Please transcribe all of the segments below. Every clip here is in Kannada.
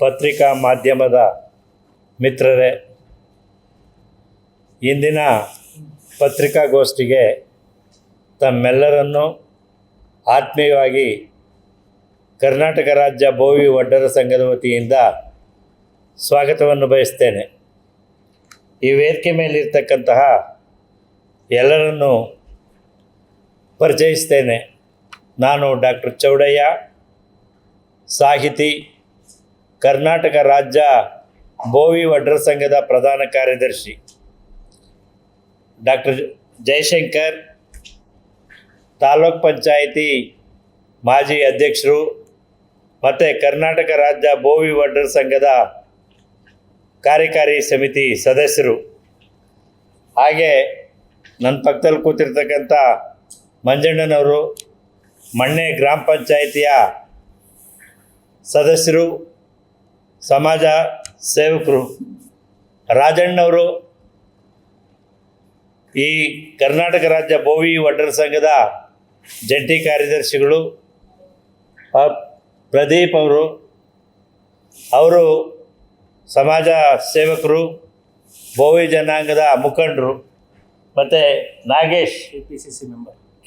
ಪತ್ರಿಕಾ ಮಾಧ್ಯಮದ ಮಿತ್ರರೇ, ಇಂದಿನ ಪತ್ರಿಕಾಗೋಷ್ಠಿಗೆ ತಮ್ಮೆಲ್ಲರನ್ನು ಆತ್ಮೀಯವಾಗಿ ಕರ್ನಾಟಕ ರಾಜ್ಯ ಬೋವಿ ವಡ್ಡರ ಸಂಘದ ವತಿಯಿಂದ ಸ್ವಾಗತವನ್ನು ಬಯಸ್ತೇನೆ. ಈ ವೇದಿಕೆ ಮೇಲಿರ್ತಕ್ಕಂತಹ ಎಲ್ಲರನ್ನು ಪರಿಚಯಿಸ್ತೇನೆ. ನಾನು ಡಾಕ್ಟರ್ ಚೌಡಯ್ಯ, ಸಾಹಿತಿ, ಕರ್ನಾಟಕ ರಾಜ್ಯ ಬೋವಿ ವಡ್ಡರ ಸಂಘದ ಪ್ರಧಾನ ಕಾರ್ಯದರ್ಶಿ. ಡಾಕ್ಟರ್ ಜಯಶಂಕರ್, ತಾಲೂಕ್ ಪಂಚಾಯಿತಿ ಮಾಜಿ ಅಧ್ಯಕ್ಷರು ಮತ್ತು ಕರ್ನಾಟಕ ರಾಜ್ಯ ಬೋವಿ ವಡ್ಡರ ಸಂಘದ ಕಾರ್ಯಕಾರಿ ಸಮಿತಿ ಸದಸ್ಯರು. ಹಾಗೆ ನನ್ನ ಪಕ್ಕದಲ್ಲಿ ಕೂತಿರ್ತಕ್ಕಂಥ ಮಂಜಣ್ಣನವರು, ಮಣ್ಣೆ ಗ್ರಾಮ ಪಂಚಾಯಿತಿಯ ಸದಸ್ಯರು, ಸಮಾಜ ಸೇವಕರು. ರಾಜಣ್ಣವರು ಈ ಕರ್ನಾಟಕ ರಾಜ್ಯ ಬೋವಿ ವಡ್ಡರ ಸಂಘದ ಜಂಟಿ ಕಾರ್ಯದರ್ಶಿಗಳು. ಪ್ರದೀಪ್ ಅವರು ಸಮಾಜ ಸೇವಕರು, ಬೋವಿ ಜನಾಂಗದ ಮುಖಂಡರು. ಮತ್ತು ನಾಗೇಶ್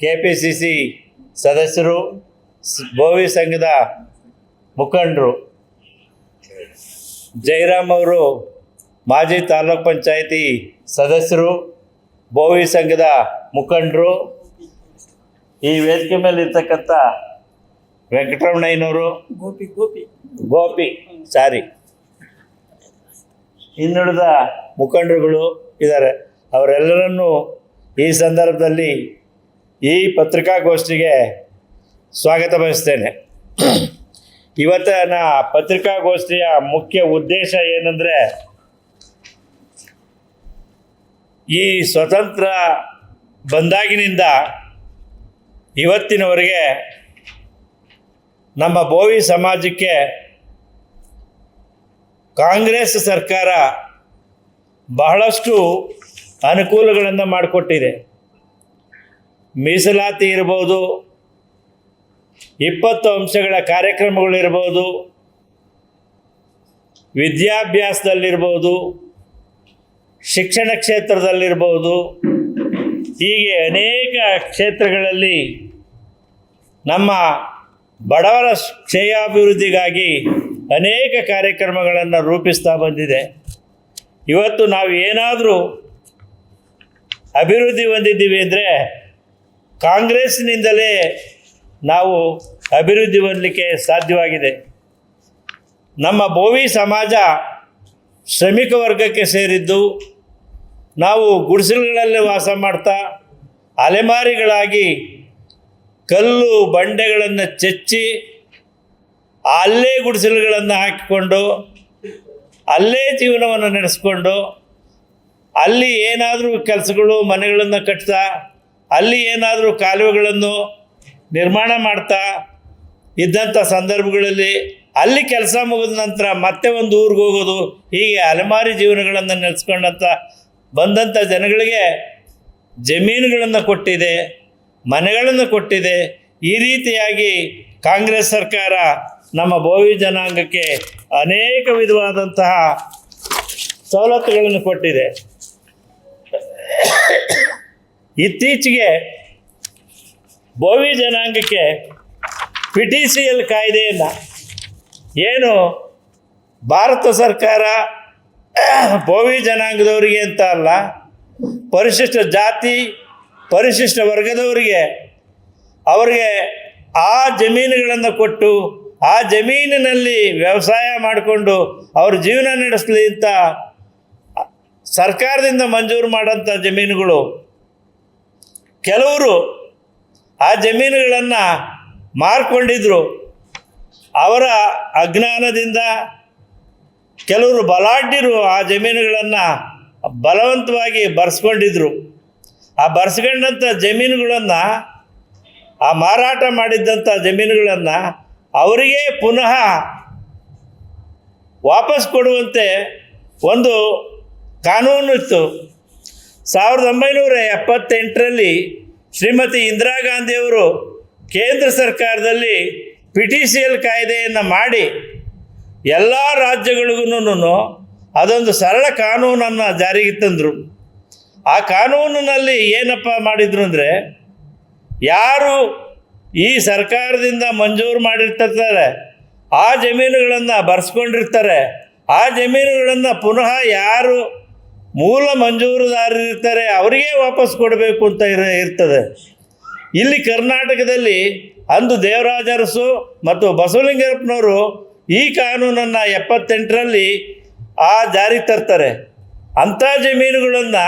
KPCC ಸದಸ್ಯರು, ಬೋವಿ ಸಂಘದ ಮುಖಂಡರು. ಜಯರಾಮ್ ಅವರು ಮಾಜಿ ತಾಲೂಕ್ ಪಂಚಾಯಿತಿ ಸದಸ್ಯರು, ಬೋವಿ ಸಂಘದ ಮುಖಂಡರು. ಈ ವೇದಿಕೆ ಮೇಲೆ ಇರ್ತಕ್ಕಂಥ ವೆಂಕಟರಮಣಯ್ಯನವರು, ಗೋಪಿ ಇನ್ನುಳಿದ ಮುಖಂಡರುಗಳು ಇದ್ದಾರೆ. ಅವರೆಲ್ಲರನ್ನೂ ಈ ಸಂದರ್ಭದಲ್ಲಿ ಈ ಪತ್ರಿಕಾಗೋಷ್ಠಿಗೆ ಸ್ವಾಗತ ಬಯಸ್ತೇನೆ. ಇವತ್ತಿನ ಪತ್ರಿಕಾಗೋಷ್ಠಿಯ ಮುಖ್ಯ ಉದ್ದೇಶ ಏನಂದರೆ, ಈ ಸ್ವತಂತ್ರ ಬಂದಾಗಿನಿಂದ ಇವತ್ತಿನವರೆಗೆ ನಮ್ಮ ಬೋವಿ ಸಮಾಜಕ್ಕೆ ಕಾಂಗ್ರೆಸ್ ಸರ್ಕಾರ ಬಹಳಷ್ಟು ಅನುಕೂಲಗಳನ್ನು ಮಾಡಿಕೊಟ್ಟಿದೆ. ಮೀಸಲಾತಿ ಇರ್ಬೋದು, 20 ಅಂಶಗಳ ಕಾರ್ಯಕ್ರಮಗಳಿರ್ಬೋದು, ವಿದ್ಯಾಭ್ಯಾಸದಲ್ಲಿರ್ಬೋದು, ಶಿಕ್ಷಣ ಕ್ಷೇತ್ರದಲ್ಲಿರ್ಬೋದು, ಹೀಗೆ ಅನೇಕ ಕ್ಷೇತ್ರಗಳಲ್ಲಿ ನಮ್ಮ ಬಡವರ ಶ್ರೇಯಾಭಿವೃದ್ಧಿಗಾಗಿ ಅನೇಕ ಕಾರ್ಯಕ್ರಮಗಳನ್ನು ರೂಪಿಸ್ತಾ ಬಂದಿದೆ. ಇವತ್ತು ನಾವು ಏನಾದರೂ ಅಭಿವೃದ್ಧಿ ಹೊಂದಿದ್ದೀವಿ ಅಂದರೆ ಕಾಂಗ್ರೆಸ್ನಿಂದಲೇ ನಾವು ಅಭಿವೃದ್ಧಿ ಹೊಂದಲಿಕ್ಕೆ ಸಾಧ್ಯವಾಗಿದೆ. ನಮ್ಮ ಬೋವಿ ಸಮಾಜ ಶ್ರಮಿಕ ವರ್ಗಕ್ಕೆ ಸೇರಿದ್ದು. ನಾವು ಗುಡಿಸಲುಗಳಲ್ಲಿ ವಾಸ ಮಾಡ್ತಾ ಅಲೆಮಾರಿಗಳಾಗಿ ಕಲ್ಲು ಬಂಡೆಗಳನ್ನು ಚೆಚ್ಚಿ ಅಲ್ಲೇ ಗುಡಿಸಲುಗಳನ್ನು ಹಾಕಿಕೊಂಡು ಅಲ್ಲೇ ಜೀವನವನ್ನು ನಡೆಸ್ಕೊಂಡು ಅಲ್ಲಿ ಏನಾದರೂ ಕೆಲಸಗಳು, ಮನೆಗಳನ್ನು ಕಟ್ತಾ, ಅಲ್ಲಿ ಏನಾದರೂ ಕಾಲುವೆಗಳನ್ನು ನಿರ್ಮಾಣ ಮಾಡ್ತಾ ಇದ್ದಂಥ ಸಂದರ್ಭಗಳಲ್ಲಿ ಅಲ್ಲಿ ಕೆಲಸ ಮುಗಿದ ನಂತರ ಮತ್ತೆ ಒಂದು ಊರಿಗೆ ಹೋಗೋದು, ಹೀಗೆ ಅಲೆಮಾರಿ ಜೀವನಗಳನ್ನು ನಡೆಸ್ಕೊಂಡಂಥ ಬಂದಂಥ ಜನಗಳಿಗೆ ಜಮೀನುಗಳನ್ನು ಕೊಟ್ಟಿದೆ, ಮನೆಗಳನ್ನು ಕೊಟ್ಟಿದೆ. ಈ ರೀತಿಯಾಗಿ ಕಾಂಗ್ರೆಸ್ ಸರ್ಕಾರ ನಮ್ಮ ಬೋವಿ ಜನಾಂಗಕ್ಕೆ ಅನೇಕ ವಿಧವಾದಂತಹ ಸವಲತ್ತುಗಳನ್ನು ಕೊಟ್ಟಿದೆ. ಇತ್ತೀಚೆಗೆ ಬೋವಿ ಜನಾಂಗಕ್ಕೆ PTCL ಕಾಯ್ದೆಯನ್ನು ಏನು ಭಾರತ ಸರ್ಕಾರ ಬೋವಿ ಜನಾಂಗದವರಿಗೆ ಅಂತ ಅಲ್ಲ, ಪರಿಶಿಷ್ಟ ಜಾತಿ ಪರಿಶಿಷ್ಟ ವರ್ಗದವರಿಗೆ ಅವರಿಗೆ ಆ ಜಮೀನುಗಳನ್ನು ಕೊಟ್ಟು ಆ ಜಮೀನಿನಲ್ಲಿ ವ್ಯವಸಾಯ ಮಾಡಿಕೊಂಡು ಅವ್ರ ಜೀವನ ನಡೆಸಲಿ ಅಂತ ಸರ್ಕಾರದಿಂದ ಮಂಜೂರು ಮಾಡೋಂಥ ಜಮೀನುಗಳು. ಕೆಲವರು ಆ ಜಮೀನುಗಳನ್ನು ಮಾರ್ಕೊಂಡಿದ್ರು. ಅವರ ಅಜ್ಞಾನದಿಂದ ಕೆಲವರು ಬಲಾಢ್ಯರು ಆ ಜಮೀನುಗಳನ್ನು ಬಲವಂತವಾಗಿ ಬರೆಸ್ಕೊಂಡಿದ್ರು. ಆ ಬರೆಸ್ಕೊಂಡಂಥ ಜಮೀನುಗಳನ್ನು, ಆ ಮಾರಾಟ ಮಾಡಿದ್ದಂಥ ಜಮೀನುಗಳನ್ನು ಅವರಿಗೆ ಪುನಃ ವಾಪಸ್ ಕೊಡುವಂತೆ ಒಂದು ಕಾನೂನು ಇತ್ತು. 1978ರಲ್ಲಿ ಶ್ರೀಮತಿ ಇಂದಿರಾ ಗಾಂಧಿಯವರು ಕೇಂದ್ರ ಸರ್ಕಾರದಲ್ಲಿ PTCL ಕಾಯ್ದೆಯನ್ನು ಮಾಡಿ ಎಲ್ಲ ರಾಜ್ಯಗಳಿಗೂ ಅದೊಂದು ಸರಳ ಕಾನೂನನ್ನು ಜಾರಿಗೆ ತಂದರು. ಆ ಕಾನೂನಿನಲ್ಲಿ ಏನಪ್ಪ ಮಾಡಿದ್ರು ಅಂದರೆ, ಯಾರು ಈ ಸರ್ಕಾರದಿಂದ ಮಂಜೂರು ಮಾಡಿರ್ತಿರ್ತಾರೆ ಆ ಜಮೀನುಗಳನ್ನು ಬರೆಸ್ಕೊಂಡಿರ್ತಾರೆ, ಆ ಜಮೀನುಗಳನ್ನು ಪುನಃ ಯಾರು ಮೂಲ ಮಂಜೂರುದಾರರಿರ್ತಾರೆ ಅವರಿಗೆ ವಾಪಸ್ ಕೊಡಬೇಕು ಅಂತ ಇರ್ತದೆ. ಇಲ್ಲಿ ಕರ್ನಾಟಕದಲ್ಲಿ ಅಂದು ದೇವರಾಜ ಅರಸು ಮತ್ತು ಬಸವಲಿಂಗಪ್ಪನವರು ಈ ಕಾನೂನನ್ನು 78ರಲ್ಲಿ ಜಾರಿಗೆ ತರ್ತಾರೆ. ಅಂಥ ಜಮೀನುಗಳನ್ನು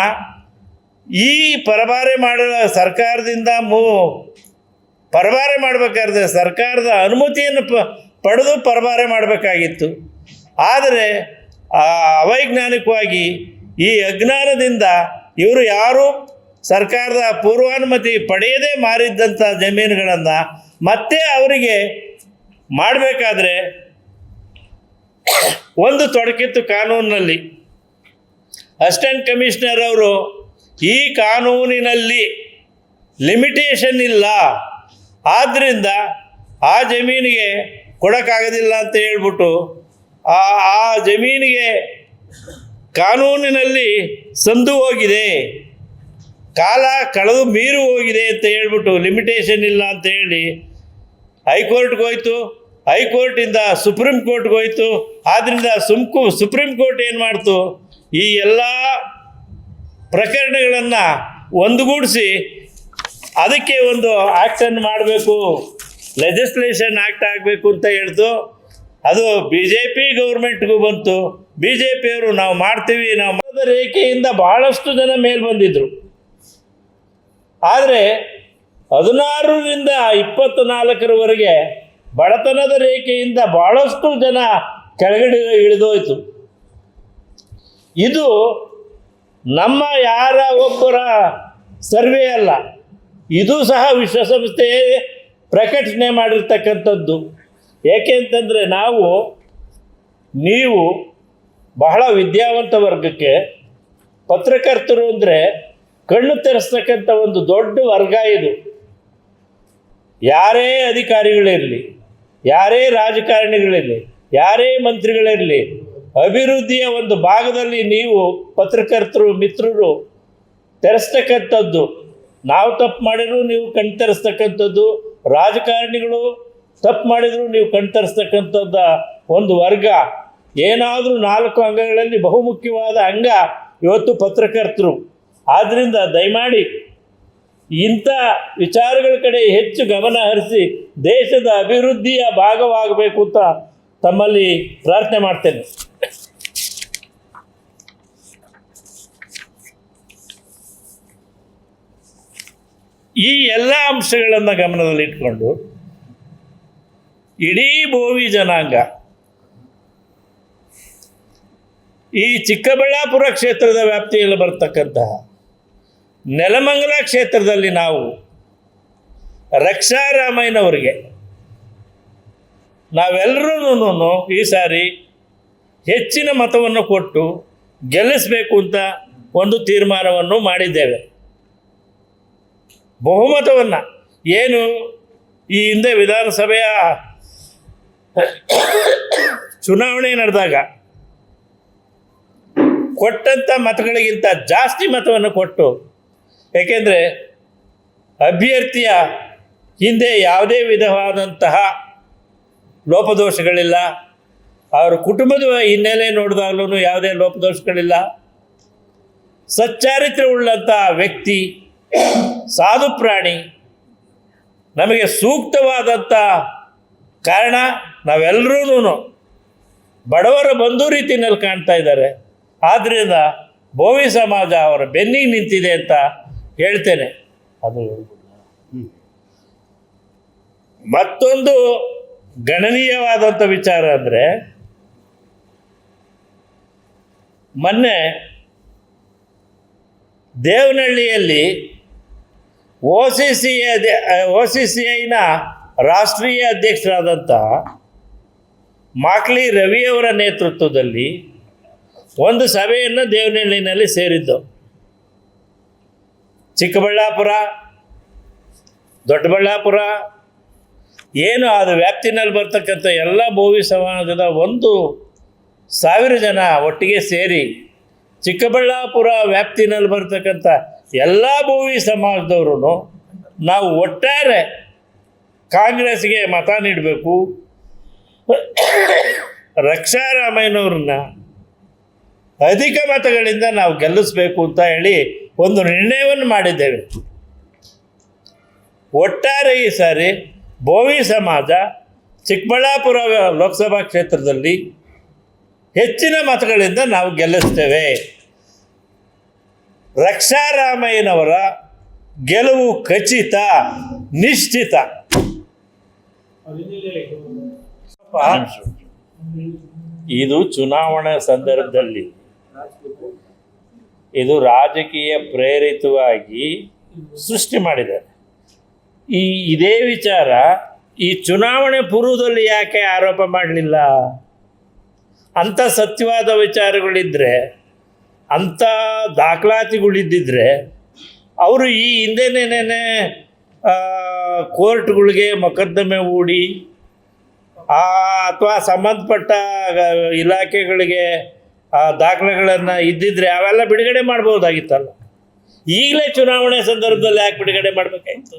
ಈ ಪರಭಾರೆ ಮಾಡುವ ಸರ್ಕಾರದಿಂದ ಪರಭಾರೆ ಮಾಡಬೇಕಾದ್ರೆ ಸರ್ಕಾರದ ಅನುಮತಿಯನ್ನು ಪಡೆದು ಪರಭಾರೆ ಮಾಡಬೇಕಾಗಿತ್ತು. ಆದರೆ ಅವೈಜ್ಞಾನಿಕವಾಗಿ ಈ ಅಜ್ಞಾನದಿಂದ ಇವರು ಯಾರು ಸರ್ಕಾರದ ಪೂರ್ವಾನುಮತಿ ಪಡೆಯದೇ ಮಾರಿದ್ದಂಥ ಜಮೀನುಗಳನ್ನು ಮತ್ತೆ ಅವರಿಗೆ ಮಾಡಬೇಕಾದ್ರೆ ಒಂದು ತೊಡಕಿತ್ತು ಕಾನೂನಿನಲ್ಲಿ. ಅಸಿಸ್ಟೆಂಟ್ ಕಮಿಷನರ್ ಅವರು ಈ ಕಾನೂನಿನಲ್ಲಿ ಲಿಮಿಟೇಷನ್ ಇಲ್ಲ, ಆದ್ದರಿಂದ ಆ ಜಮೀನಿಗೆ ಕೊಡೋಕ್ಕಾಗೋದಿಲ್ಲ ಅಂತ ಹೇಳ್ಬಿಟ್ಟು ಆ ಜಮೀನಿಗೆ ಕಾನೂನಿನಲ್ಲಿ ಸಂದು ಹೋಗಿದೆ, ಕಾಲ ಕಳೆದು ಮೀರು ಹೋಗಿದೆ ಅಂತ ಹೇಳ್ಬಿಟ್ಟು ಲಿಮಿಟೇಷನ್ ಇಲ್ಲ ಅಂತ ಹೇಳಿ ಹೈಕೋರ್ಟ್ಗೆ ಹೋಯ್ತು. ಹೈಕೋರ್ಟಿಂದ ಸುಪ್ರೀಂ ಕೋರ್ಟ್ಗೆ ಹೋಯ್ತು. ಆದ್ದರಿಂದ ಸುಪ್ರೀಂ ಕೋರ್ಟ್ ಏನು ಮಾಡ್ತು, ಈ ಎಲ್ಲ ಪ್ರಕರಣಗಳನ್ನು ಒಂದುಗೂಡಿಸಿ ಅದಕ್ಕೆ ಒಂದು ಆ್ಯಕ್ಟನ್ನು ಮಾಡಬೇಕು, ಲೆಜಿಸ್ಲೇಷನ್ ಆ್ಯಕ್ಟ್ ಆಗಬೇಕು ಅಂತ ಹೇಳ್ತು. ಅದು BJP ಗೌರ್ಮೆಂಟ್ಗೂ ಬಂತು. BJPಯವರು ನಾವು ಮಾಡ್ತೀವಿ, ನಾವು ರೇಖೆಯಿಂದ ಭಾಳಷ್ಟು ಜನ ಮೇಲೆ ಬಂದಿದ್ದರು. ಆದರೆ 16ರಿಂದ 24ರವರೆಗೆ ಬಡತನದ ರೇಖೆಯಿಂದ ಭಾಳಷ್ಟು ಜನ ಕೆಳಗಡೆ ಇಳಿದೋಯ್ತು. ಇದು ನಮ್ಮ ಯಾರ ಒಬ್ಬರ ಸರ್ವೆ ಅಲ್ಲ, ಇದು ಸಹ ವಿಶ್ವಸಂಸ್ಥೆಯೇ ಪ್ರಕಟಣೆ ಮಾಡಿರ್ತಕ್ಕಂಥದ್ದು. ಏಕೆ ಅಂತಂದರೆ ನೀವು ಬಹಳ ವಿದ್ಯಾವಂತ ವರ್ಗಕ್ಕೆ ಪತ್ರಕರ್ತರು ಅಂದರೆ ಕಣ್ಣು ತೆರೆಸ್ತಕ್ಕಂಥ ಒಂದು ದೊಡ್ಡ ವರ್ಗ ಇದು. ಯಾರೇ ಅಧಿಕಾರಿಗಳಿರಲಿ, ಯಾರೇ ರಾಜಕಾರಣಿಗಳಿರಲಿ, ಯಾರೇ ಮಂತ್ರಿಗಳಿರಲಿ, ಅಭಿವೃದ್ಧಿಯ ಒಂದು ಭಾಗದಲ್ಲಿ ನೀವು ಪತ್ರಕರ್ತರು ಮಿತ್ರರು ತೆರೆಸ್ತಕ್ಕಂಥದ್ದು. ನಾವು ತಪ್ಪು ಮಾಡಿದ್ರು ನೀವು ಕಣ್ಣು ತೆರೆಸ್ತಕ್ಕಂಥದ್ದು, ರಾಜಕಾರಣಿಗಳು ತಪ್ಪು ಮಾಡಿದ್ರು ನೀವು ಕಣ್ಣು ತರಿಸ್ತಕ್ಕಂಥದ್ದ ಒಂದು ವರ್ಗ. ಏನಾದರೂ 4 ಅಂಗಗಳಲ್ಲಿ ಬಹುಮುಖ್ಯವಾದ ಅಂಗ ಇವತ್ತು ಪತ್ರಕರ್ತರು. ಆದ್ದರಿಂದ ದಯಮಾಡಿ ಇಂಥ ವಿಚಾರಗಳ ಕಡೆ ಹೆಚ್ಚು ಗಮನ ಹರಿಸಿ ದೇಶದ ಅಭಿವೃದ್ಧಿಯ ಭಾಗವಾಗಬೇಕು ಅಂತ ತಮ್ಮಲ್ಲಿ ಪ್ರಾರ್ಥನೆ ಮಾಡ್ತೇನೆ. ಈ ಎಲ್ಲ ಅಂಶಗಳನ್ನು ಗಮನದಲ್ಲಿಟ್ಕೊಂಡು ಇಡೀ ಬೋವಿ ಜನಾಂಗ ಈ ಚಿಕ್ಕಬಳ್ಳಾಪುರ ಕ್ಷೇತ್ರದ ವ್ಯಾಪ್ತಿಯಲ್ಲಿ ಬರ್ತಕ್ಕಂತಹ ನೆಲಮಂಗಲ ಕ್ಷೇತ್ರದಲ್ಲಿ ನಾವು ರಕ್ಷಾರಾಮಯ್ಯನವರಿಗೆ ನಾವೆಲ್ಲರೂ ಈ ಸಾರಿ ಹೆಚ್ಚಿನ ಮತವನ್ನು ಕೊಟ್ಟು ಗೆಲ್ಲಿಸಬೇಕು ಅಂತ ಒಂದು ತೀರ್ಮಾನವನ್ನು ಮಾಡಿದ್ದೇವೆ. ಬಹುಮತವನ್ನು ಏನು ಈ ಹಿಂದೆ ವಿಧಾನಸಭೆಯ ಚುನಾವಣೆ ನಡೆದಾಗ ಕೊಟ್ಟಂಥ ಮತಗಳಿಗಿಂತ ಜಾಸ್ತಿ ಮತವನ್ನು ಕೊಟ್ಟು, ಏಕೆಂದರೆ ಅಭ್ಯರ್ಥಿಯ ಹಿಂದೆ ಯಾವುದೇ ವಿಧವಾದಂತಹ ಲೋಪದೋಷಗಳಿಲ್ಲ, ಅವರ ಕುಟುಂಬದ ಹಿನ್ನೆಲೆ ನೋಡಿದಾಗಲೂ ಯಾವುದೇ ಲೋಪದೋಷಗಳಿಲ್ಲ, ಸಚ್ಚಾರಿತ್ರ್ಯವುಳ್ಳಂಥ ವ್ಯಕ್ತಿ, ಸಾಧು ಪ್ರಾಣಿ, ನಮಗೆ ಸೂಕ್ತವಾದಂಥ ಕಾರಣ ನಾವೆಲ್ಲರೂ ಬಡವರ ಬಂಧು ರೀತಿಯಲ್ಲಿ ಕಾಣ್ತಾ ಇದ್ದಾರೆ. ಆದ್ದರಿಂದ ಬೋವಿ ಸಮಾಜ ಅವರ ಬೆನ್ನಿಗೆ ನಿಂತಿದೆ ಅಂತ ಹೇಳ್ತೇನೆ. ಅದು ಮತ್ತೊಂದು ಗಣನೀಯವಾದಂಥ ವಿಚಾರ ಅಂದರೆ, ಮೊನ್ನೆ ದೇವನಹಳ್ಳಿಯಲ್ಲಿ OCCIನ ರಾಷ್ಟ್ರೀಯ ಅಧ್ಯಕ್ಷರಾದಂಥ ಮಾಕ್ಲಿ ರವಿಯವರ ನೇತೃತ್ವದಲ್ಲಿ ಒಂದು ಸಭೆಯನ್ನು ದೇವನಹಳ್ಳಿನಲ್ಲಿ ಸೇರಿದ್ದು. ಚಿಕ್ಕಬಳ್ಳಾಪುರ, ದೊಡ್ಡಬಳ್ಳಾಪುರ, ಏನು ಅದು ವ್ಯಾಪ್ತಿನಲ್ಲಿ ಬರ್ತಕ್ಕಂಥ ಎಲ್ಲ ಬೋವಿ ಸಮಾಜದ 1,000 ಜನ ಒಟ್ಟಿಗೆ ಸೇರಿ ಚಿಕ್ಕಬಳ್ಳಾಪುರ ವ್ಯಾಪ್ತಿನಲ್ಲಿ ಬರ್ತಕ್ಕಂಥ ಎಲ್ಲ ಬೋವಿ ಸಮಾಜದವರು ನಾವು ಒಟ್ಟಾರೆ ಕಾಂಗ್ರೆಸ್ಗೆ ಮತ ನೀಡಬೇಕು, ರಕ್ಷಾರಾಮಯ್ಯನವ್ರನ್ನ ಅಧಿಕ ಮತಗಳಿಂದ ನಾವು ಗೆಲ್ಲಿಸಬೇಕು ಅಂತ ಹೇಳಿ ಒಂದು ನಿರ್ಣಯವನ್ನು ಮಾಡಿದ್ದೇವೆ. ಒಟ್ಟಾರೆ ಈ ಸಾರಿ ಬೋವಿ ಸಮಾಜ ಚಿಕ್ಕಬಳ್ಳಾಪುರ ಲೋಕಸಭಾ ಕ್ಷೇತ್ರದಲ್ಲಿ ಹೆಚ್ಚಿನ ಮತಗಳಿಂದ ನಾವು ಗೆಲ್ಲಿಸ್ತೇವೆ. ರಕ್ಷಾರಾಮಯ್ಯನವರ ಗೆಲುವು ಖಚಿತ, ನಿಶ್ಚಿತ. ಇದು ಚುನಾವಣಾ ಸಂದರ್ಭದಲ್ಲಿ ಇದು ರಾಜಕೀಯ ಪ್ರೇರಿತವಾಗಿ ಸೃಷ್ಟಿ ಮಾಡಿದ್ದಾರೆ. ಇದೇ ವಿಚಾರ ಈ ಚುನಾವಣೆ ಪೂರ್ವದಲ್ಲಿ ಯಾಕೆ ಆರೋಪ ಮಾಡಲಿಲ್ಲ? ಅಂಥ ಸತ್ಯವಾದ ವಿಚಾರಗಳಿದ್ದರೆ, ಅಂಥ ದಾಖಲಾತಿಗಳಿದ್ದಿದ್ರೆ ಅವರು ಈ ಹಿಂದೆನೇ ಕೋರ್ಟ್ಗಳಿಗೆ ಮೊಕದ್ದಮೆ ಹೂಡಿ ಅಥವಾ ಸಂಬಂಧಪಟ್ಟ ಇಲಾಖೆಗಳಿಗೆ ದಾಖಲೆಗಳನ್ನು ಇದ್ದಿದ್ರೆ ಅವೆಲ್ಲ ಬಿಡುಗಡೆ ಮಾಡ್ಬೋದಾಗಿತ್ತಲ್ಲ. ಈಗಲೇ ಚುನಾವಣೆ ಸಂದರ್ಭದಲ್ಲಿ ಯಾಕೆ ಬಿಡುಗಡೆ ಮಾಡಬೇಕಾಯ್ತು?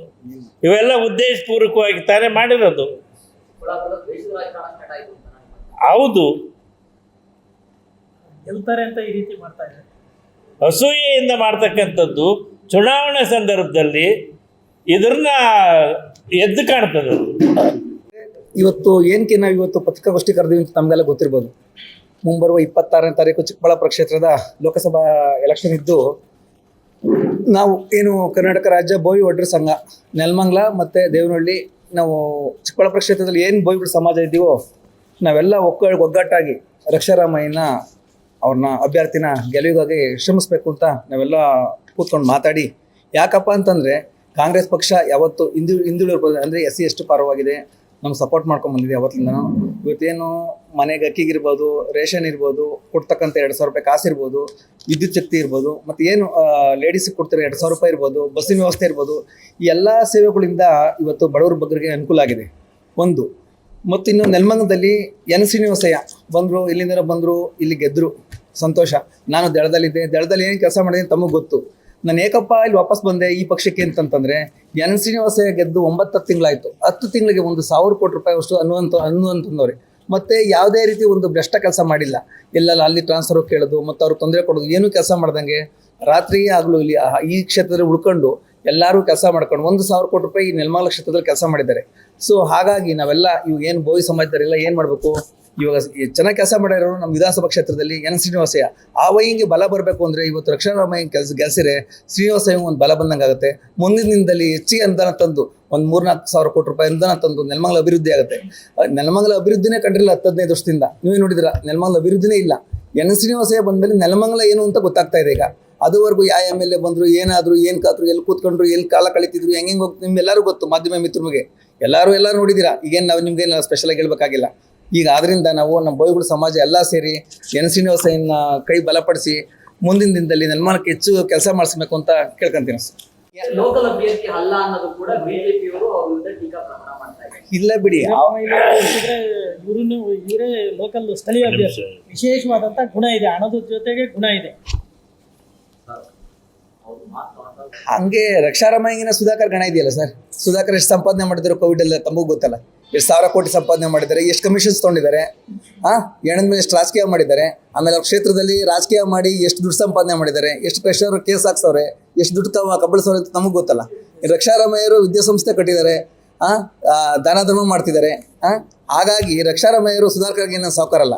ಇವೆಲ್ಲ ಉದ್ದೇಶಪೂರ್ವಕವಾಗಿ ತಾನೇ ಮಾಡಿರೋದು. ಹೌದು, ಗೆಲ್ತಾರೆ ಅಂತ ಈ ರೀತಿ ಮಾಡ್ತಾ ಇದ್ದಾರೆ. ಅಸೂಯೆಯಿಂದ ಮಾಡ್ತಕ್ಕಂಥದ್ದು ಚುನಾವಣೆ ಸಂದರ್ಭದಲ್ಲಿ ಇದನ್ನ ಎದ್ದು ಕಾಣ್ತದೆ. ಇವತ್ತು ಏನಕ್ಕೆ ನಾವು ಇವತ್ತು ಪತ್ರಿಕಾಗೋಷ್ಠಿ ಕರೆದೀವಿ ಅಂತ ನಮಗೆಲ್ಲ ಗೊತ್ತಿರ್ಬೋದು. ಮುಂಬರುವ 26ನೇ ತಾರೀಕು ಚಿಕ್ಕಬಳ್ಳಾಪುರ ಕ್ಷೇತ್ರದ ಲೋಕಸಭಾ ಎಲೆಕ್ಷನ್ ಇದ್ದು, ನಾವು ಏನು ಕರ್ನಾಟಕ ರಾಜ್ಯ ಬೋವಿ ಒಡ್ರ ಸಂಘ ನೆಲಮಂಗಲ ಮತ್ತು ದೇವನಹಳ್ಳಿ, ನಾವು ಚಿಕ್ಕಬಳ್ಳಾಪುರ ಕ್ಷೇತ್ರದಲ್ಲಿ ಏನು ಬೋವಿಗಳ ಸಮಾಜ ಇದ್ದೀವೋ ನಾವೆಲ್ಲ ಒಗ್ಗಟ್ಟಾಗಿ ರಕ್ಷಾರಾಮಯ್ಯನ ಅವ್ರನ್ನ ಅಭ್ಯರ್ಥಿನ ಗೆಲುವಿಗಾಗಿ ಶ್ರಮಿಸ್ಬೇಕು ಅಂತ ನಾವೆಲ್ಲ ಕೂತ್ಕೊಂಡು ಮಾತಾಡಿ, ಯಾಕಪ್ಪ ಅಂತಂದರೆ ಕಾಂಗ್ರೆಸ್ ಪಕ್ಷ ಯಾವತ್ತು ಹಿಂದುಳಿದ ಅಂದರೆ SC/ST ಪರವಾಗಿದೆ, ನಮ್ಗೆ ಸಪೋರ್ಟ್ ಮಾಡ್ಕೊಂಡು ಬಂದಿದೆ ಯಾವತ್ತಿಂದನೂ. ಇವತ್ತೇನು ಮನೆಗೆ ಅಕ್ಕಿಗಿರ್ಬೋದು, ರೇಷನ್ ಇರ್ಬೋದು, ಕೊಡ್ತಕ್ಕಂಥ 2,000 ರೂಪಾಯಿ ಕಾಸು ಇರ್ಬೋದು, ವಿದ್ಯುತ್ ಶಕ್ತಿ ಇರ್ಬೋದು, ಮತ್ತು ಏನು ಲೇಡೀಸಿಗೆ ಕೊಡ್ತಾರೆ 2,000 ರೂಪಾಯಿ ಇರ್ಬೋದು, ಬಸ್ಸಿನ ವ್ಯವಸ್ಥೆ ಇರ್ಬೋದು, ಈ ಎಲ್ಲ ಸೇವೆಗಳಿಂದ ಇವತ್ತು ಬಡವರ ಬಗ್ಗರಿಗೆ ಅನುಕೂಲ ಆಗಿದೆ ಒಂದು. ಮತ್ತು ಇನ್ನು ನೆಲಮಂಗಲದಲ್ಲಿ N. ಶ್ರೀನಿವಾಸಯ್ಯ ಬಂದರು, ಇಲ್ಲಿಂದ ಬಂದರು, ಇಲ್ಲಿ ಗೆದ್ದರು, ಸಂತೋಷ. ನಾನು ದಳದಲ್ಲಿ ಏನು ಕೆಲಸ ಮಾಡಿದ್ದೀನಿ ತಮಗೆ ಗೊತ್ತು. ನಾನು ಏಕಪ್ಪ ಇಲ್ಲಿ ವಾಪಸ್ ಬಂದೆ ಈ ಪಕ್ಷಕ್ಕೆ ಅಂತಂತಂದರೆ, N. ಶ್ರೀನಿವಾಸಯ್ಯ ಗೆದ್ದು 9-10 ತಿಂಗಳಾಯಿತು. 10 ತಿಂಗಳಿಗೆ 1,000 ಕೋಟಿ ರೂಪಾಯಿ ಅಷ್ಟು ಅನ್ನುವಂತಂದವ್ರೆ. ಮತ್ತು ಯಾವುದೇ ರೀತಿ ಒಂದು ಭ್ರಷ್ಟ ಕೆಲಸ ಮಾಡಿಲ್ಲ. ಎಲ್ಲೆಲ್ಲ ಅಲ್ಲಿ ಟ್ರಾನ್ಸ್ಫರ್ ಕೇಳೋದು ಮತ್ತು ಅವ್ರು ತೊಂದರೆ ಕೊಡೋದು, ಏನೂ ಕೆಲಸ ಮಾಡ್ದಂಗೆ ರಾತ್ರಿ ಆಗಲೂ ಇಲ್ಲಿ ಈ ಕ್ಷೇತ್ರದಲ್ಲಿ ಉಳ್ಕೊಂಡು ಎಲ್ಲರೂ ಕೆಲಸ ಮಾಡ್ಕೊಂಡು 1,000 ಕೋಟಿ ರೂಪಾಯಿ ಈ ನೆಲಮಂಗಲ ಕ್ಷೇತ್ರದಲ್ಲಿ ಕೆಲಸ ಮಾಡಿದ್ದಾರೆ. ಸೊ ಹಾಗಾಗಿ ನಾವೆಲ್ಲ ಇವಾಗ ಏನು ಬೋವಿ ಸಮಾಜದವರೆಲ್ಲ ಏನು ಮಾಡಬೇಕು, ಇವಾಗ ಚೆನ್ನಾಗಿ ಕೆಲಸ ಮಾಡಿರೋರು ನಮ್ಮ ವಿಧಾನಸಭಾ ಕ್ಷೇತ್ರದಲ್ಲಿ N. ಶ್ರೀನಿವಾಸಯ್ಯ ಆ ವೈಂಗೆ ಬಲ ಬರಬೇಕು ಅಂದರೆ ಇವತ್ತು ರಕ್ಷಾರಾಮಯ್ಯ ಗೆಲ್ಸಿರೆ ಶ್ರೀನಿವಾಸಯ್ಯ ಒಂದು ಬಲ ಬಂದಂಗೆ ಆಗುತ್ತೆ. ಮುಂದಿನ ದಿನದಲ್ಲಿ ಹೆಚ್ಚಿಗೆ ಅನುದಾನ ತಂದು ಒಂದು 3-4 ಕೋಟಿ ರೂಪಾಯಿ ಅನುದಾನ ತಂದು ನೆಲಮಂಗಲ ಅಭಿವೃದ್ಧಿ ಆಗುತ್ತೆ. ನೆಲಮಂಗಲ ಅಭಿವೃದ್ಧಿನೇ ಕಂಡಿಲ್ಲ 10-15 ವರ್ಷದಿಂದ. ನೀವೇ ನೋಡಿದಿರ, ನೆಲಮಂಗಲ ಅಭಿವೃದ್ಧಿನೇ ಇಲ್ಲ. N. ಶ್ರೀನಿವಾಸಯ್ಯ ಬಂದಮೇಲೆ ನೆಲಮಂಗಲ ಏನು ಅಂತ ಗೊತ್ತಾಗ್ತಾ ಇದೆ ಈಗ. ಅದುವರೆಗೂ ಯಾವ MLA ಬಂದರು, ಏನಾದರೂ ಏನು ಕಾದ್ರು, ಎಲ್ಲಿ ಕೂತ್ಕೊಂಡ್ರು, ಎಲ್ಲಿ ಕಾಲ ಕಳೀತಿದ್ರು, ಹೆಂಗೆ ಹೋಗಿ ನಿಮ್ಗೆಲ್ಲರೂ ಗೊತ್ತು, ಮಾಧ್ಯಮ ಮಿತ್ರರಿಗೆ ಎಲ್ಲರೂ ನೋಡಿದ್ದೀರಾ. ಈಗೇನು ನಾವು ನಿಮ್ಗೇನು ಸ್ಪೆಷಲಾಗಿ ಹೇಳ್ಬೇಕಾಗಿಲ್ಲ. ಈಗ ಆದ್ದರಿಂದ ನಾವು ನಮ್ಮ ಬೋವಿಗಳ ಸಮಾಜ ಎಲ್ಲ ಸೇರಿ N. ಶ್ರೀನಿವಾಸಯ್ಯನ ಕೈ ಬಲಪಡಿಸಿ ಮುಂದಿನ ದಿನದಲ್ಲಿ ನೆಲಮಂಗಲಕ್ಕೆ ಹೆಚ್ಚು ಕೆಲಸ ಮಾಡಿಸ್ಬೇಕು ಅಂತ ಕೇಳ್ಕೊಂತೀನಿ ಸರ್. ಲೋಕಲ್ ಅಭ್ಯರ್ಥಿ ಅಲ್ಲ ಅನ್ನೋದು ಕೂಡ ಬಿಜೆಪಿಯವರು ಅವ್ರ ವಿರುದ್ಧ ಟೀಕಾಪ್ರಮಾಣ ಮಾಡ್ತಾ ಇದ್ದಾರೆ. ಇಲ್ಲ ಬಿಡಿ, ಇವರೇ ಲೋಕಲ್ ಸ್ಥಳೀಯ ಅಭ್ಯರ್ಥಿ. ವಿಶೇಷವಾದಂಥ ಗುಣ ಇದೆ, ಹಣದ ಜೊತೆಗೆ ಗುಣ ಇದೆ. ಹಂಗೆ ರಕ್ಷಾರಾಮಯ್ಯನ ಸುಧಾಕರ್ ಗಣ ಇದೆಯಲ್ಲ ಸರ್. ಸುಧಾಕರ್ ಎಷ್ಟು ಸಂಪಾದನೆ ಮಾಡಿದ್ರು ಕೋವಿಡಲ್ಲಿ ತಮಗೂ ಗೊತ್ತಲ್ಲ. ಎಷ್ಟು 1,000 ಕೋಟಿ ಸಂಪಾದನೆ ಮಾಡಿದ್ದಾರೆ, ಎಷ್ಟು ಕಮಿಷನ್ಸ್ ತೊಗೊಂಡಿದ್ದಾರೆ, ಹೆಣದ ಮೇಲೆ ಎಷ್ಟು ರಾಜಕೀಯ ಮಾಡಿದ್ದಾರೆ, ಆಮೇಲೆ ಅವ್ರ ಕ್ಷೇತ್ರದಲ್ಲಿ ರಾಜಕೀಯ ಮಾಡಿ ಎಷ್ಟು ದುಡ್ಡು ಸಂಪಾದನೆ ಮಾಡಿದ್ದಾರೆ, ಎಷ್ಟು ಪ್ರೆಷರ್ ಕೇಸ್ ಹಾಕ್ಸವ್ರೆ, ಎಷ್ಟು ದುಡ್ಡು ಕಬಳಿಸೋರೆ ಅಂತ ನಮಗೆ ಗೊತ್ತಲ್ಲ. ರಕ್ಷಾರಾಮಯ್ಯರು ವಿದ್ಯಾಸಂಸ್ಥೆ ಕಟ್ಟಿದ್ದಾರೆ, ದಾನ ಧರ್ಮ ಮಾಡ್ತಿದ್ದಾರೆ. ಹಾಗಾಗಿ ರಕ್ಷಾರಾಮಯ್ಯರು ಸುಧಾಕರ್ಗೆ ಏನೋ ಸಾವುಕಾರಲ್ಲ.